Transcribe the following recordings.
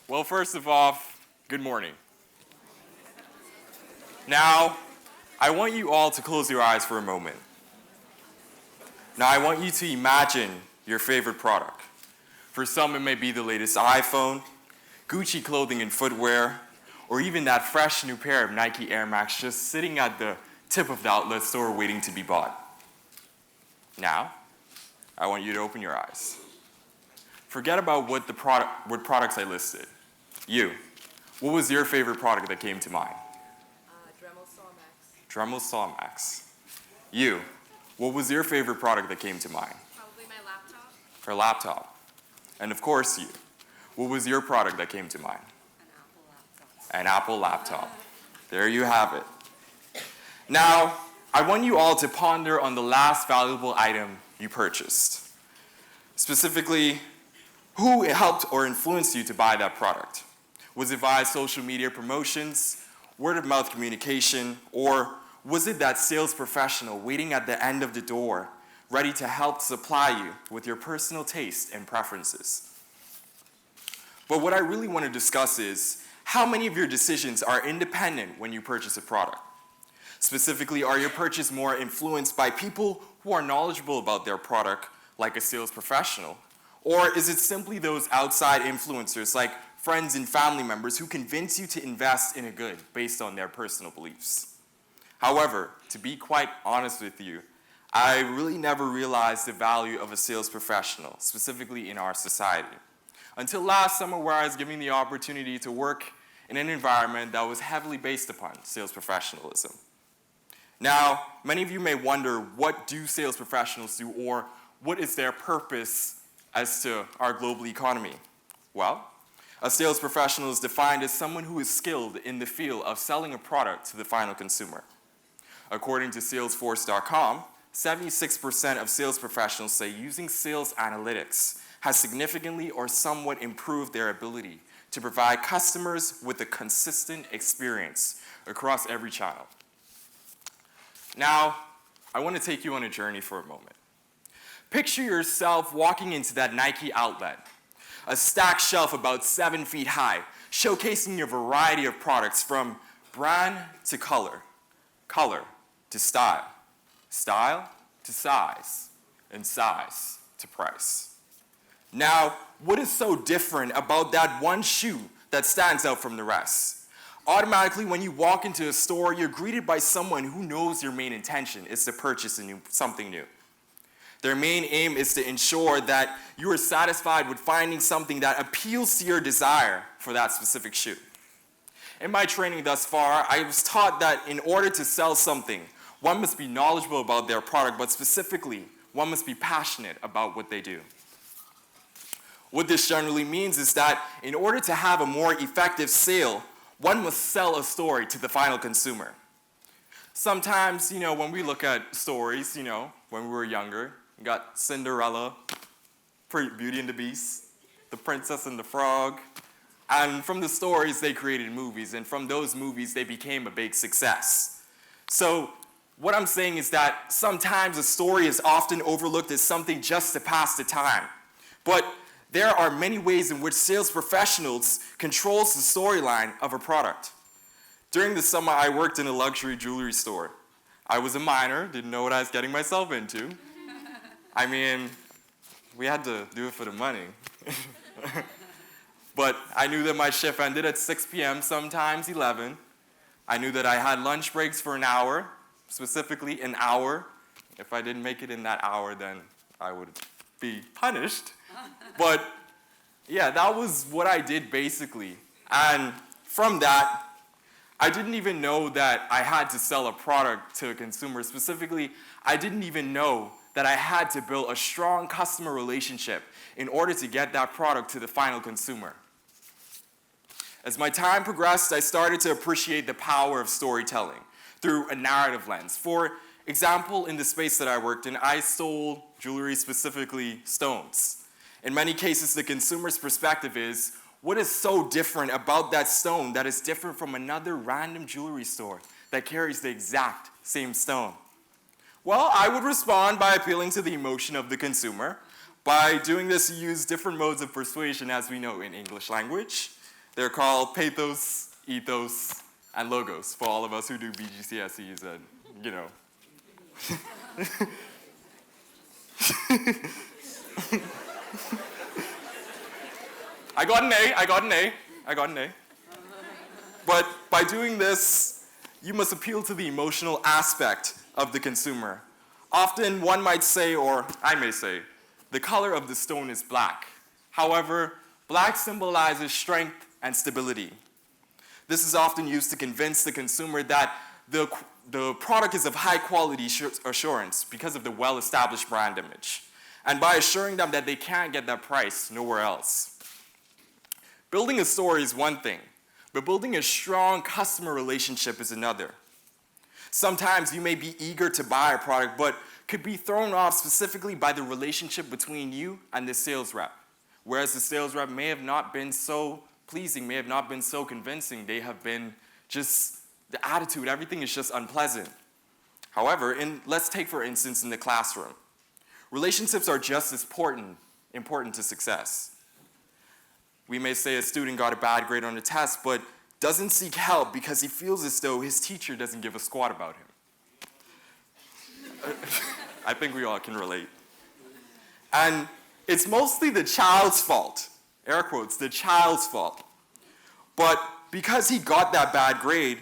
Well, first of all, good morning. Now, I want you all to close your eyes for a moment. Now, I want you to imagine your favorite product. For some, it may be the latest iPhone, Gucci clothing and footwear, or even that fresh new pair of Nike Air Max just sitting at the tip of the outlet store waiting to be bought. Now, I want you to open your eyes. Forget about what products I listed. You, what was your favorite product that came to mind? Dremel Sawmax. You, what was your favorite product that came to mind? Probably my laptop. Her laptop. And of course you, what was your product that came to mind? An Apple laptop. An Apple laptop. There you have it. Now, I want you all to ponder on the last valuable item you purchased. Specifically, who helped or influenced you to buy that product? Was it via social media promotions, word of mouth communication, or was it that sales professional waiting at the end of the door, ready to help supply you with your personal taste and preferences? But what I really want to discuss is how many of your decisions are independent when you purchase a product? Specifically, are your purchases more influenced by people who are knowledgeable about their product, like a sales professional? Or is it simply those outside influencers, like friends and family members, who convince you to invest in a good based on their personal beliefs? However, to be quite honest with you, I really never realized the value of a sales professional, specifically in our society, until last summer, where I was given the opportunity to work in an environment that was heavily based upon sales professionalism. Now, many of you may wonder, what do sales professionals do, or what is their purpose as to our global economy? Well, a sales professional is defined as someone who is skilled in the field of selling a product to the final consumer. According to Salesforce.com, 76% of sales professionals say using sales analytics has significantly or somewhat improved their ability to provide customers with a consistent experience across every channel. Now, I want to take you on a journey for a moment. Picture yourself walking into that Nike outlet, a stacked shelf about 7 feet high, showcasing a variety of products from brand to color, color to style, style to size, and size to price. Now, what is so different about that one shoe that stands out from the rest? Automatically, when you walk into a store, you're greeted by someone who knows your main intention is to purchase something new. Their main aim is to ensure that you are satisfied with finding something that appeals to your desire for that specific shoe. In my training thus far, I was taught that in order to sell something, one must be knowledgeable about their product, but specifically, one must be passionate about what they do. What this generally means is that in order to have a more effective sale, one must sell a story to the final consumer. Sometimes, when we look at stories, when we were younger, we got Cinderella, Beauty and the Beast, The Princess and the Frog, and from the stories, they created movies, and from those movies, they became a big success. So what I'm saying is that sometimes a story is often overlooked as something just to pass the time. But there are many ways in which sales professionals controls the storyline of a product. During the summer, I worked in a luxury jewelry store. I was a minor, didn't know what I was getting myself into. I mean, we had to do it for the money. But I knew that my shift ended at 6 p.m., sometimes 11. I knew that I had lunch breaks for an hour, specifically an hour. If I didn't make it in that hour, then I would be punished. But yeah, that was what I did basically. And from that, I didn't even know that I had to sell a product to a consumer. Specifically, I didn't even know that I had to build a strong customer relationship in order to get that product to the final consumer. As my time progressed, I started to appreciate the power of storytelling through a narrative lens. For example, in the space that I worked in, I sold jewelry, specifically stones. In many cases, the consumer's perspective is, what is so different about that stone that is different from another random jewelry store that carries the exact same stone? Well, I would respond by appealing to the emotion of the consumer. By doing this, you use different modes of persuasion, as we know in English language. They're called pathos, ethos, and logos for all of us who do BGCSEs and, you know. I got an A. But by doing this, you must appeal to the emotional aspect of the consumer. Often one might say, or I may say, the color of the stone is black. However, black symbolizes strength and stability. This is often used to convince the consumer that the product is of high quality assurance because of the well-established brand image, and by assuring them that they can't get that price nowhere else. Building a story is one thing, but building a strong customer relationship is another. Sometimes you may be eager to buy a product, but could be thrown off specifically by the relationship between you and the sales rep. Whereas the sales rep may have not been so pleasing, may have not been so convincing, they have been just, the attitude, everything is just unpleasant. However, let's take for instance in the classroom. Relationships are just as important to success. We may say a student got a bad grade on a test, but doesn't seek help because he feels as though his teacher doesn't give a squat about him. I think we all can relate. And it's mostly the child's fault, air quotes, the child's fault. But because he got that bad grade,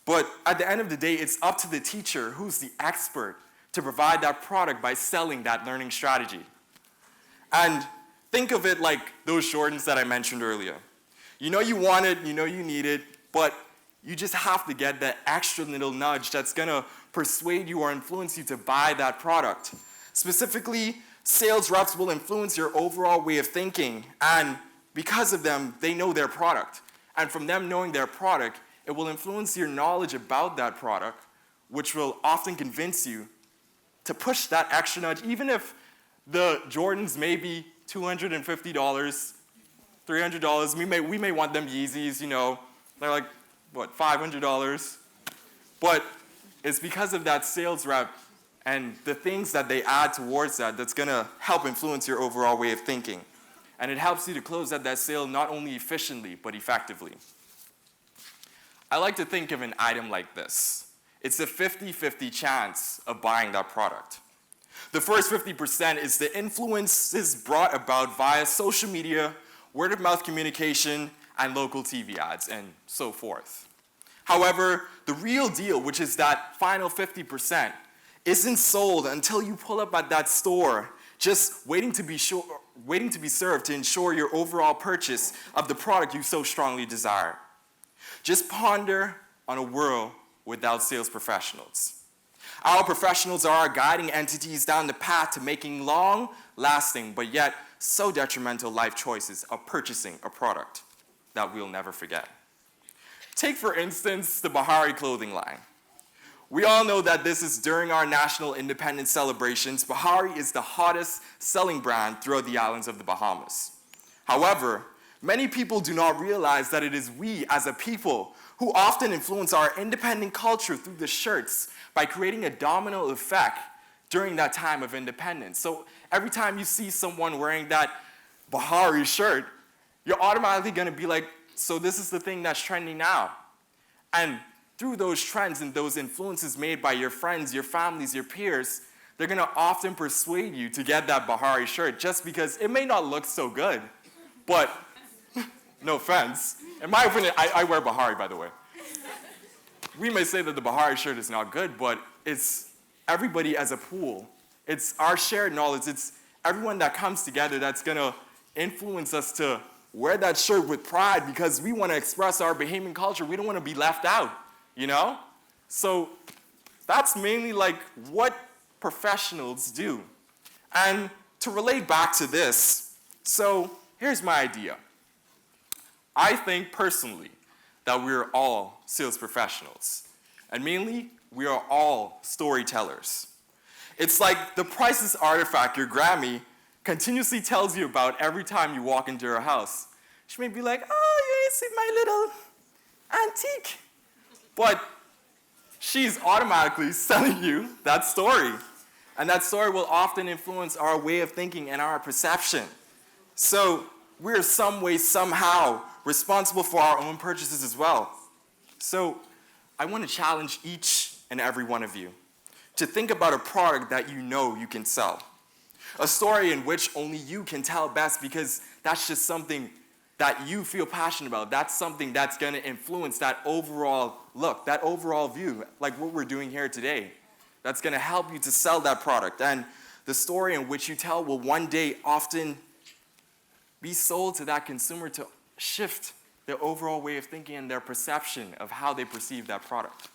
but at the end of the day, it's up to the teacher, who's the expert, to provide that product by selling that learning strategy. And think of it like those Jordans that I mentioned earlier. You know you want it, you know you need it, but you just have to get that extra little nudge that's gonna persuade you or influence you to buy that product. Specifically, sales reps will influence your overall way of thinking, and because of them, they know their product. And from them knowing their product, it will influence your knowledge about that product, which will often convince you to push that extra nudge, even if the Jordans may be $250, $300. We may want them Yeezys, you know, they're like, what, $500? But it's because of that sales rep and the things that they add towards that that's gonna help influence your overall way of thinking. And it helps you to close out that sale not only efficiently, but effectively. I like to think of an item like this. It's a 50-50 chance of buying that product. The first 50% is the influences brought about via social media, word-of-mouth communication, and local TV ads, and so forth. However, the real deal, which is that final 50%, isn't sold until you pull up at that store, just waiting to be served to ensure your overall purchase of the product you so strongly desire. Just ponder on a world without sales professionals. Our professionals are our guiding entities down the path to making long-lasting, but yet so detrimental life choices of purchasing a product that we'll never forget. Take, for instance, the Bahari clothing line. We all know that this is during our national independence celebrations. Bahari is the hottest selling brand throughout the islands of the Bahamas. However, many people do not realize that it is we as a people who often influence our independent culture through the shirts by creating a domino effect during that time of independence. So every time you see someone wearing that Bahari shirt, you're automatically gonna be like, so this is the thing that's trending now. And through those trends and those influences made by your friends, your families, your peers, they're gonna often persuade you to get that Bahari shirt just because it may not look so good, but no offense. In my opinion, I wear Bahari, by the way. We may say that the Bahari shirt is not good, but it's everybody as a pool. It's our shared knowledge. It's everyone that comes together that's gonna influence us to wear that shirt with pride because we wanna express our Bahamian culture. We don't wanna be left out, you know? So that's mainly like what professionals do. And to relate back to this, so here's my idea. I think personally that we're all sales professionals. And mainly, we are all storytellers. It's like the priceless artifact your Grammy continuously tells you about every time you walk into her house. She may be like, oh, you see my little antique. But she's automatically selling you that story. And that story will often influence our way of thinking and our perception. So we're some way, somehow responsible for our own purchases as well. So I want to challenge each and every one of you to think about a product that you know you can sell. A story in which only you can tell best because that's just something that you feel passionate about. That's something that's going to influence that overall look, that overall view, like what we're doing here today. That's going to help you to sell that product. And the story in which you tell will one day often be sold to that consumer to shift their overall way of thinking and their perception of how they perceive that product.